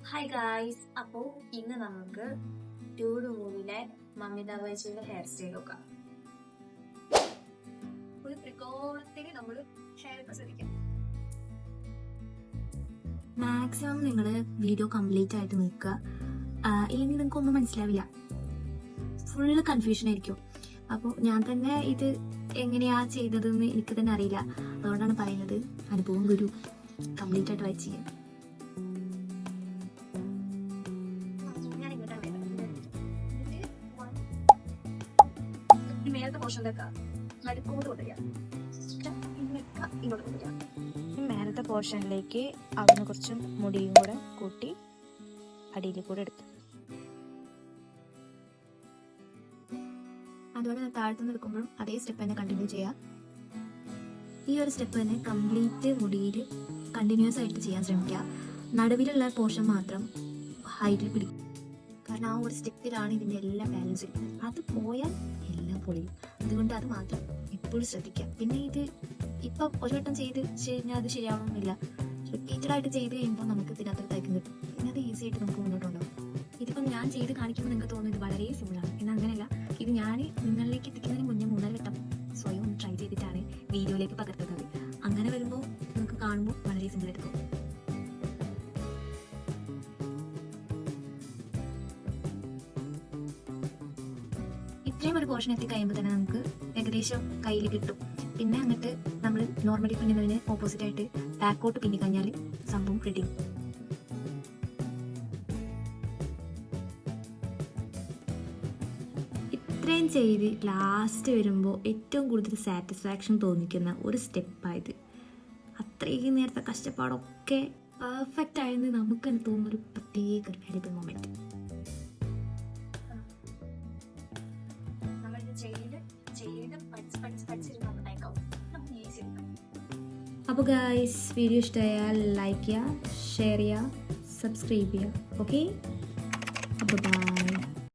Hi guys, അപ്പോൾ ഇന്ന് നമുക്ക് ഡ്യൂഡ് മൂവിയിലെ മമിത ബൈജുവിന്റെ ഹെയർ സ്റ്റൈൽ നോക്കാം. ഒരു ത്രികോണത്തിന് നമ്മൾ ഹെയർ ഒക്കെ ശ്രദ്ധിക്കാം. മാക്സിമം നിങ്ങൾ വീഡിയോ കംപ്ലീറ്റ് ആയിട്ട് നോക്കുക, ഇല്ലെങ്കിൽ നിങ്ങൾക്കൊന്നും മനസ്സിലാവില്ല, ഫുള്ള് കൺഫ്യൂഷൻ ആയിരിക്കും. അപ്പോൾ ഞാൻ തന്നെ ഇത് എങ്ങനെയാ ചെയ്തതെന്ന് എനിക്ക് തന്നെ അറിയില്ല, അതുകൊണ്ടാണ് പറയുന്നത്. അനുഭവം ഗുരു, കംപ്ലീറ്റ് ആയിട്ട് വായിച്ച് ചെയ്യാം. മേലത്തെ പോർഷനിലേക്ക് അവിടുന്ന് കുറച്ച് മുടിയും കൂടെ കൂട്ടി അടിയിൽ കൂടെ എടുത്തു. അതുപോലെ താഴത്തുനിന്ന് എടുക്കുമ്പോഴും അതേ സ്റ്റെപ്പ് തന്നെ കണ്ടിന്യൂ ചെയ്യാം. ഈ ഒരു സ്റ്റെപ്പ് തന്നെ കംപ്ലീറ്റ് മുടിയിൽ കണ്ടിന്യൂസ് ആയിട്ട് ചെയ്യാൻ ശ്രമിക്കുക. നടുവിലുള്ള പോർഷൻ മാത്രം ഹൈറ്റിൽ പിടിക്കും, കാരണം ആ ഒരു സ്റ്റെപ്പിലാണ് ഇതിൻ്റെ എല്ലാ ബാലൻസ് ഇരിക്കുന്നത്. അത് പോയാൽ എല്ലാം പൊളിയും. അതുകൊണ്ട് അത് മാത്രം എപ്പോഴും ശ്രദ്ധിക്കാം. പിന്നെ ഇത് ഇപ്പം ഒരു വട്ടം ചെയ്ത് കഴിഞ്ഞാൽ അത് ശരിയാവണമെന്നില്ല. റിപ്പീറ്റഡ് ആയിട്ട് ചെയ്ത് കഴിയുമ്പോൾ നമുക്ക് ഇതിനകത്ത് തയ്ക്കും കിട്ടും. പിന്നെ അത് ഈസി ആയിട്ട് നമുക്ക് മുന്നോട്ടുണ്ടാവും. ഇതിപ്പം ഞാൻ ചെയ്ത് കാണിക്കുമ്പോൾ നിങ്ങൾക്ക് തോന്നുന്നു ഇത് വളരെ സിമ്പിളാണ്. എന്നാൽ അങ്ങനെയല്ല. ഇത് ഞാൻ നിങ്ങളിലേക്ക് എത്തിക്കുന്നതിന് മുന്നേ 3 വട്ടം സ്വയം ട്രൈ ചെയ്തിട്ടാണ് വീഡിയോയിലേക്ക് പകർത്തുന്നത്. അങ്ങനെ വരുമ്പോൾ നിങ്ങൾക്ക് കാണുമ്പോൾ വളരെ സിമ്പിളായിട്ട് തോന്നും. ഇത്രയും ഒരു പോർഷൻ എത്തിക്കഴിയുമ്പോൾ തന്നെ നമുക്ക് ഏകദേശം കയ്യിൽ കിട്ടും. പിന്നെ അങ്ങോട്ട് നമ്മൾ നോർമലി പിന്നുന്നതിന് ഓപ്പോസിറ്റ് ആയിട്ട് ബാക്കോട്ട് പിന്നി കഴിഞ്ഞാൽ സംഭവം റെഡി. ഇത്രയും ചെയ്ത് ലാസ്റ്റ് വരുമ്പോൾ ഏറ്റവും കൂടുതൽ സാറ്റിസ്ഫാക്ഷൻ തോന്നിക്കുന്ന ഒരു സ്റ്റെപ്പായത്. അത്രയും നേരത്തെ കഷ്ടപ്പാടൊക്കെ പെർഫെക്റ്റ് ആയെന്ന് നമുക്ക് തന്നെ തോന്നുന്നൊരു പ്രത്യേക ഒരു വാല്യുബിൾ മൊമെൻറ്റ്. അപ്പോൾ ഗായ്സ്, വീഡിയോ ഇഷ്ടമായാൽ ലൈക്ക് ചെയ്യുക, ഷെയർ ചെയ്യുക, സബ്സ്ക്രൈബ് ചെയ്യുക. ഓക്കെ, അപ്പോൾ ബൈ.